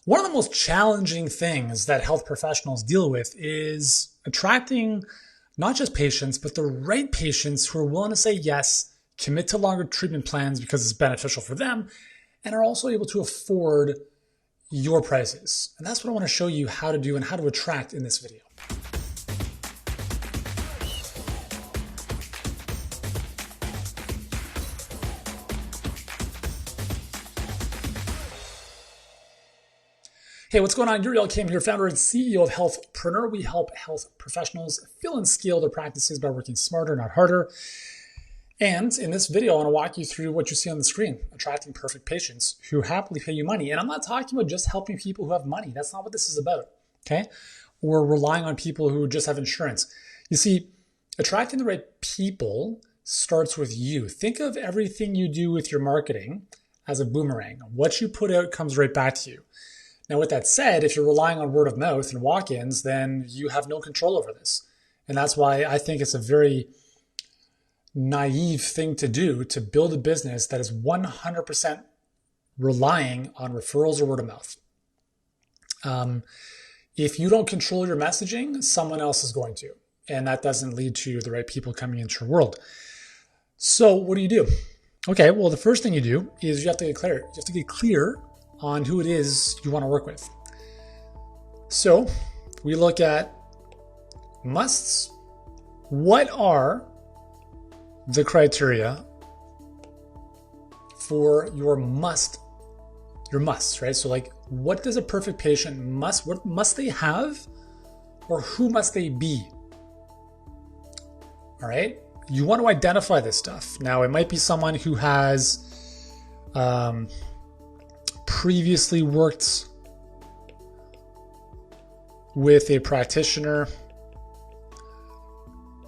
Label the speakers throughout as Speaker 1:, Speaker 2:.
Speaker 1: One of the most challenging things that health professionals deal with is attracting not just patients, but the right patients who are willing to say yes, commit to longer treatment plans because it's beneficial for them, and are also able to afford your prices. And that's what I want to show you how to do and how to attract in this video. Hey, what's going on? Uriel Kim here, founder and CEO of Healthpreneur. We help health professionals fill and scale their practices by working smarter, not harder. And in this video, I want to walk you through what you see on the screen, attracting perfect patients who happily pay you money. And I'm not talking about just helping people who have money. That's not what this is about, okay? Or relying on people who just have insurance. You see, attracting the right people starts with you. Think of everything you do with your marketing as a boomerang. What you put out comes right back to you. Now, with that said, if you're relying on word of mouth and walk-ins, then you have no control over this. And that's why I think it's a very naive thing to do to build a business that is 100% relying on referrals or word of mouth. If you don't control your messaging, someone else is going to. And that doesn't lead to the right people coming into your world. So what do? Okay, well, the first thing you do is you have to get clear. You have to get clear on who it is you want to work with. So we look at musts. What are the criteria for your musts, right? So like, what does a perfect patient must, what must they have, or who must they be? All right. You want to identify this stuff. Now, it might be someone who has, previously worked with a practitioner.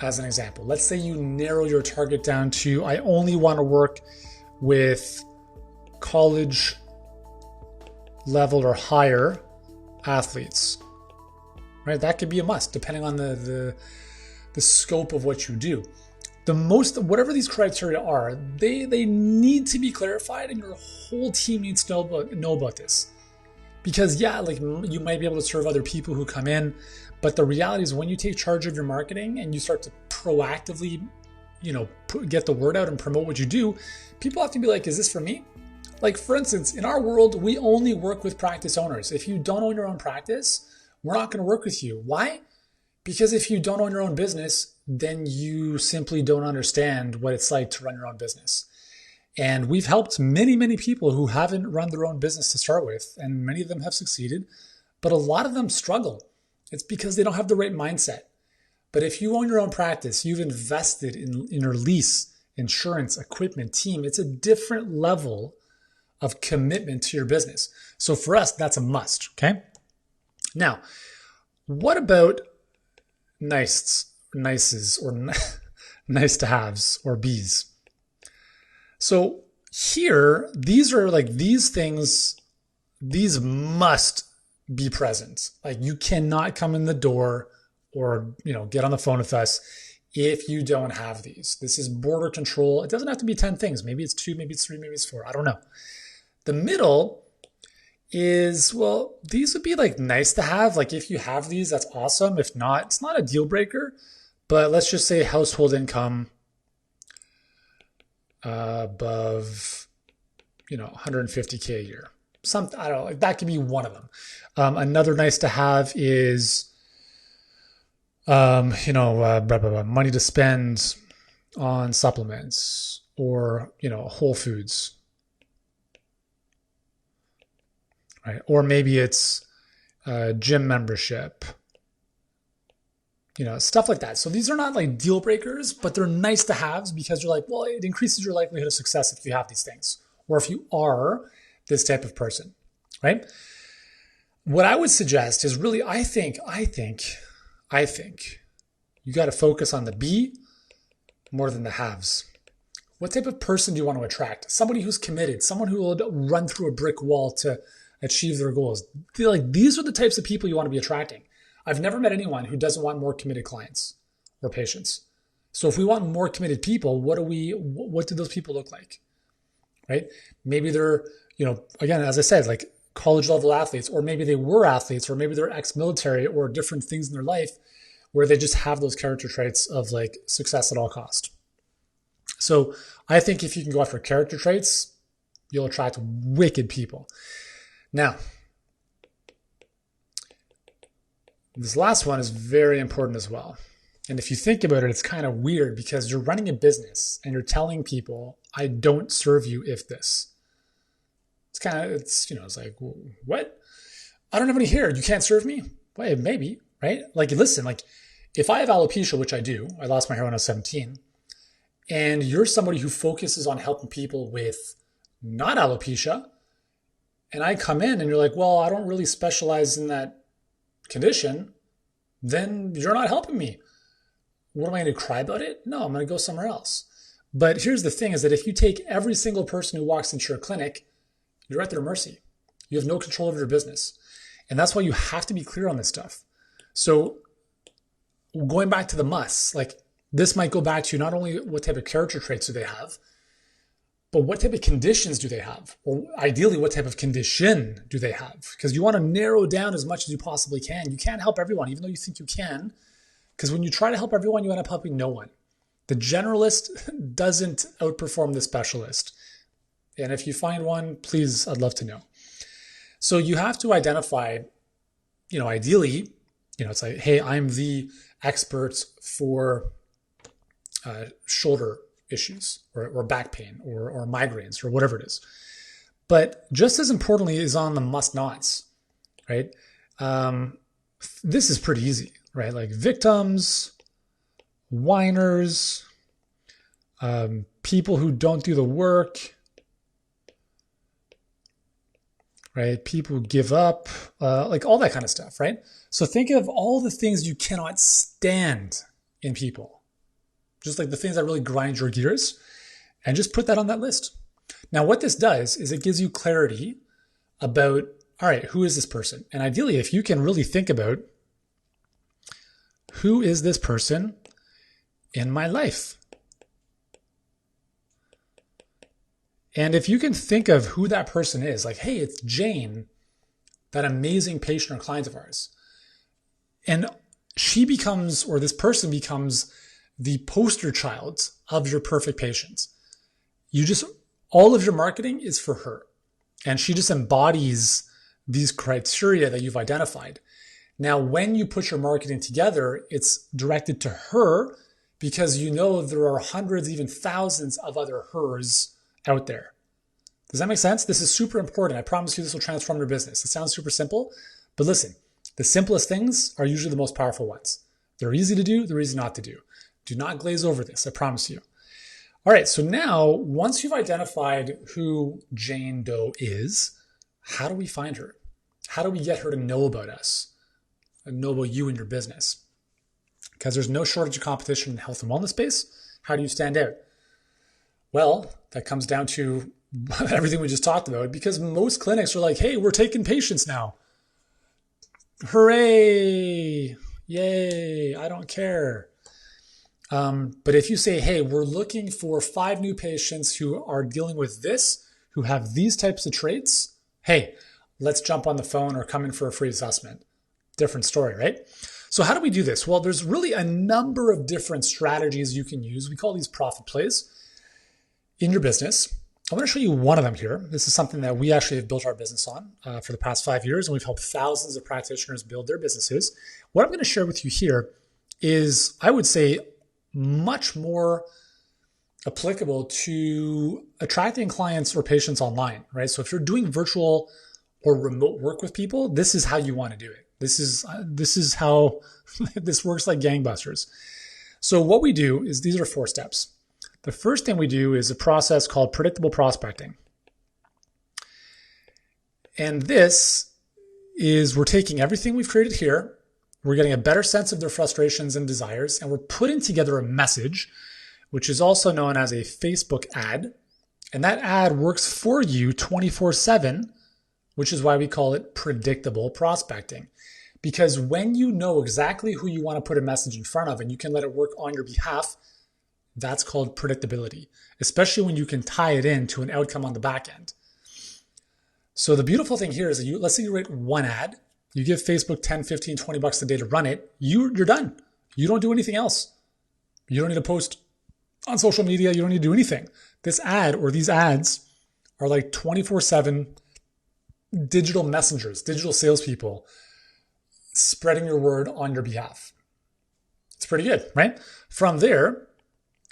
Speaker 1: As an example, let's say you narrow your target down to, I only want to work with college level or higher athletes, right? That could be a must depending on the scope of what you do. Whatever these criteria are, they need to be clarified, and your whole team needs to know about this. Because yeah, like you might be able to serve other people who come in, but the reality is when you take charge of your marketing and you start to proactively, get the word out and promote what you do, people often be like, is this for me? Like, for instance, in our world, we only work with practice owners. If you don't own your own practice, we're not going to work with you. Why? Because if you don't own your own business, then you simply don't understand what it's like to run your own business. And we've helped many, many people who haven't run their own business to start with, and many of them have succeeded, but a lot of them struggle. It's because they don't have the right mindset. But if you own your own practice, you've invested in your lease, insurance, equipment, team. It's a different level of commitment to your business. So for us, that's a must, okay? Now, what about nices or nice to haves or bees? So here, these are like these things, these must be present. Like you cannot come in the door or, get on the phone with us if you don't have these. This is border control. It doesn't have to be 10 things. Maybe it's 2, maybe it's 3, maybe it's 4. I don't know. The middle is, well, these would be like nice to have. Like if you have these, that's awesome. If not, it's not a deal breaker, but let's just say household income above, 150K a year. I don't know, like that could be one of them. Another nice to have is, money to spend on supplements or, Whole Foods. Right? Or maybe it's gym membership, stuff like that. So these are not like deal breakers, but they're nice to haves because you're like, well, it increases your likelihood of success if you have these things, or if you are this type of person, right? What I would suggest is really, I think you got to focus on the be more than the haves. What type of person do you want to attract? Somebody who's committed, someone who will run through a brick wall to achieve their goals. These are the types of people you want to be attracting. I've never met anyone who doesn't want more committed clients or patients. So if we want more committed people, what do those people look like? Right? Maybe they're, again, as I said, like college level athletes, or maybe they were athletes, or maybe they're ex-military, or different things in their life where they just have those character traits of like success at all cost. So I think if you can go after character traits, you'll attract wicked people. Now, this last one is very important as well. And if you think about it, it's kind of weird because you're running a business and you're telling people, I don't serve you if this. It's like, what? I don't have any hair. You can't serve me? Well, maybe, right? Like, listen, like if I have alopecia, which I do, I lost my hair when I was 17, and you're somebody who focuses on helping people with not alopecia, and I come in and you're like, well, I don't really specialize in that condition, then you're not helping me. What am I going to cry about it? No, I'm going to go somewhere else. But here's the thing is that if you take every single person who walks into your clinic, you're at their mercy. You have no control over your business. And that's why you have to be clear on this stuff. So going back to the musts, like this might go back to not only what type of character traits do they have, but what type of conditions do they have? Or ideally, what type of condition do they have? Because you want to narrow down as much as you possibly can. You can't help everyone, even though you think you can. Because when you try to help everyone, you end up helping no one. The generalist doesn't outperform the specialist. And if you find one, please, I'd love to know. So you have to identify, ideally, it's like, hey, I'm the expert for shoulder issues or back pain or migraines or whatever it is. But just as importantly is on the must-nots, right? This is pretty easy, right? Like victims, whiners, people who don't do the work, right? People who give up, like all that kind of stuff, right? So think of all the things you cannot stand in people. Just like the things that really grind your gears, and just put that on that list. Now, what this does is it gives you clarity about, all right, who is this person? And ideally, if you can really think about who is this person in my life? And if you can think of who that person is, like, hey, it's Jane, that amazing patient or client of ours. And she becomes, or this person becomes the poster child of your perfect patient. All of your marketing is for her. And she just embodies these criteria that you've identified. Now, when you put your marketing together, it's directed to her because there are hundreds, even thousands of other hers out there. Does that make sense? This is super important. I promise you this will transform your business. It sounds super simple, but listen, the simplest things are usually the most powerful ones. They're easy to do, they're easy not to do. Do not glaze over this, I promise you. All right, so now, once you've identified who Jane Doe is, how do we find her? How do we get her to know about us and know about you and your business? Because there's no shortage of competition in the health and wellness space. How do you stand out? Well, that comes down to everything we just talked about, because most clinics are like, hey, we're taking patients now. Hooray! Yay! I don't care. But if you say, hey, we're looking for 5 new patients who are dealing with this, who have these types of traits, hey, let's jump on the phone or come in for a free assessment. Different story, right? So how do we do this? Well, there's really a number of different strategies you can use. We call these profit plays in your business. I want to show you one of them here. This is something that we actually have built our business on for the past 5 years, and we've helped thousands of practitioners build their businesses. What I'm going to share with you here is, I would say, much more applicable to attracting clients or patients online, right? So if you're doing virtual or remote work with people, this is how you want to do it. This is how this works like gangbusters. So what we do is, these are 4 steps. The first thing we do is a process called predictable prospecting. And this is, we're taking everything we've created here, we're getting a better sense of their frustrations and desires, and we're putting together a message, which is also known as a Facebook ad. And that ad works for you 24/7, which is why we call it predictable prospecting. Because when you know exactly who you want to put a message in front of and you can let it work on your behalf, that's called predictability, especially when you can tie it in to an outcome on the back end. So the beautiful thing here is that let's say you write one ad, you give Facebook 10, 15, 20 bucks a day to run it, you're done. You don't do anything else. You don't need to post on social media. You don't need to do anything. This ad or these ads are like 24/7 digital messengers, digital salespeople spreading your word on your behalf. It's pretty good, right? From there,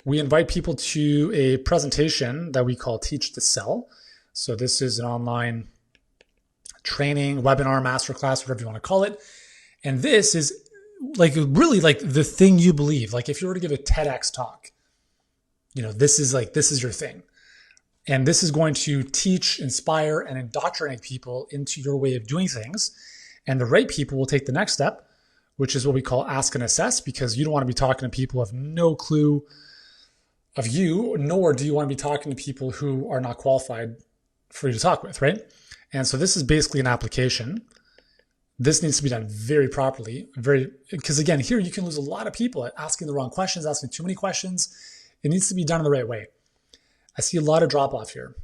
Speaker 1: we invite people to a presentation that we call Teach to Sell. So this is an online training, webinar, masterclass, whatever you want to call it. And this is like really like the thing you believe. Like if you were to give a TEDx talk, this is your thing. And this is going to teach, inspire, and indoctrinate people into your way of doing things. And the right people will take the next step, which is what we call ask and assess, because you don't want to be talking to people who have no clue of you, nor do you want to be talking to people who are not qualified for you to talk with, right? And so this is basically an application. This needs to be done very properly, because again, here you can lose a lot of people at asking the wrong questions, asking too many questions. It needs to be done in the right way. I see a lot of drop off here.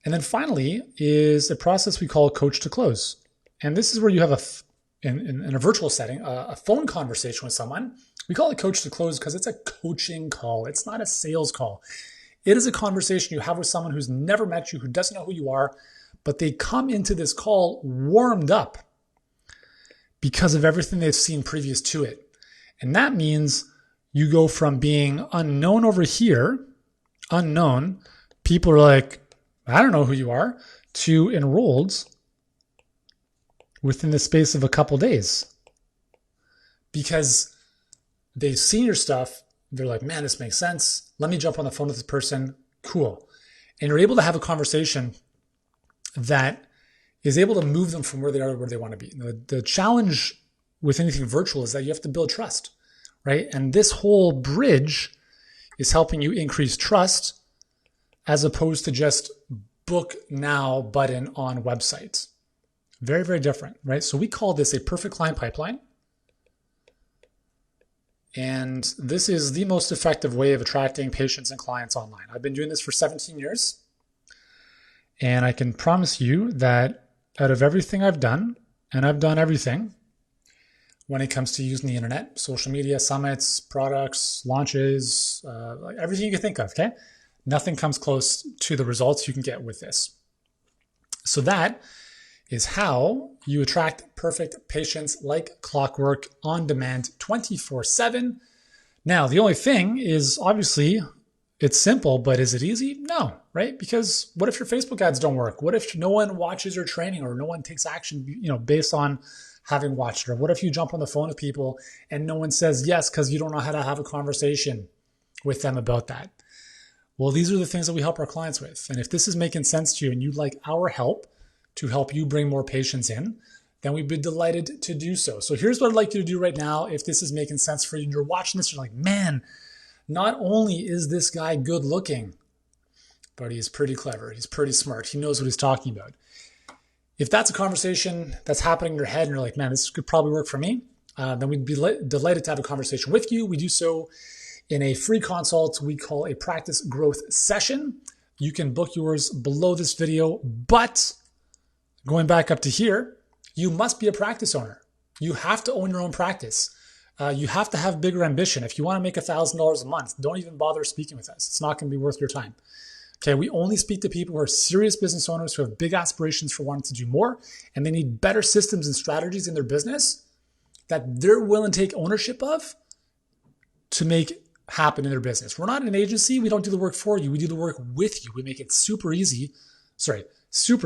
Speaker 1: And then finally is a process we call coach to close. And this is where you have in a virtual setting, a phone conversation with someone. We call it coach to close because it's a coaching call. It's not a sales call. It is a conversation you have with someone who's never met you, who doesn't know who you are, but they come into this call warmed up because of everything they've seen previous to it. And that means you go from being unknown over here, unknown, people are like, I don't know who you are, to enrolled within the space of a couple days. Because they've seen your stuff, they're like, man, this makes sense. Let me jump on the phone with this person. Cool. And you're able to have a conversation that is able to move them from where they are to where they want to be. The challenge with anything virtual is that you have to build trust, right? And this whole bridge is helping you increase trust as opposed to just book now button on websites. Very, very different, right? So we call this a perfect client pipeline. And this is the most effective way of attracting patients and clients online. I've been doing this for 17 years. And I can promise you that out of everything I've done, and I've done everything when it comes to using the internet, social media, summits, products, launches, like everything you can think of, okay? Nothing comes close to the results you can get with this. So that is how you attract perfect patients like clockwork on demand 24/7. Now, the only thing is obviously it's simple, but is it easy? No, right? Because what if your Facebook ads don't work? What if no one watches your training or no one takes action, based on having watched it? Or what if you jump on the phone with people and no one says yes because you don't know how to have a conversation with them about that? Well, these are the things that we help our clients with. And if this is making sense to you and you'd like our help to help you bring more patients in, then we'd be delighted to do so. So here's what I'd like you to do right now. If this is making sense for you and you're watching this, you're like, man, not only is this guy good looking, but he's pretty clever. He's pretty smart. He knows what he's talking about. If that's a conversation that's happening in your head and you're like, man, this could probably work for me, then we'd be delighted to have a conversation with you. We do so in a free consult we call a practice growth session. You can book yours below this video, but going back up to here, you must be a practice owner. You have to own your own practice. You have to have bigger ambition. If you want to make $1,000 a month, don't even bother speaking with us. It's not going to be worth your time. Okay, we only speak to people who are serious business owners who have big aspirations for wanting to do more, and they need better systems and strategies in their business that they're willing to take ownership of to make happen in their business. We're not an agency. We don't do the work for you. We do the work with you. We make it super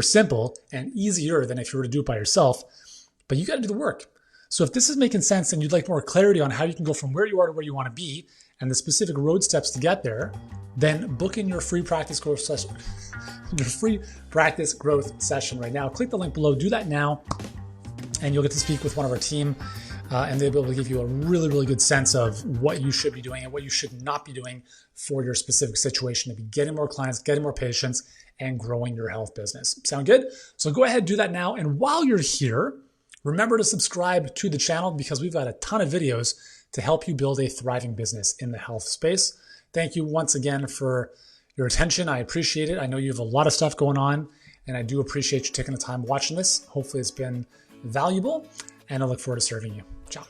Speaker 1: simple and easier than if you were to do it by yourself, but you got to do the work. So if this is making sense and you'd like more clarity on how you can go from where you are to where you want to be and the specific road steps to get there, then book in your free practice growth session, right now. Click the link below, do that now, and you'll get to speak with one of our team, and they'll be able to give you a really, really good sense of what you should be doing and what you should not be doing for your specific situation to be getting more clients, getting more patients, and growing your health business. Sound good? So go ahead, do that now. And while you're here, remember to subscribe to the channel because we've got a ton of videos to help you build a thriving business in the health space. Thank you once again for your attention. I appreciate it. I know you have a lot of stuff going on And I do appreciate you taking the time watching this. Hopefully it's been valuable, and I look forward to serving you. Ciao.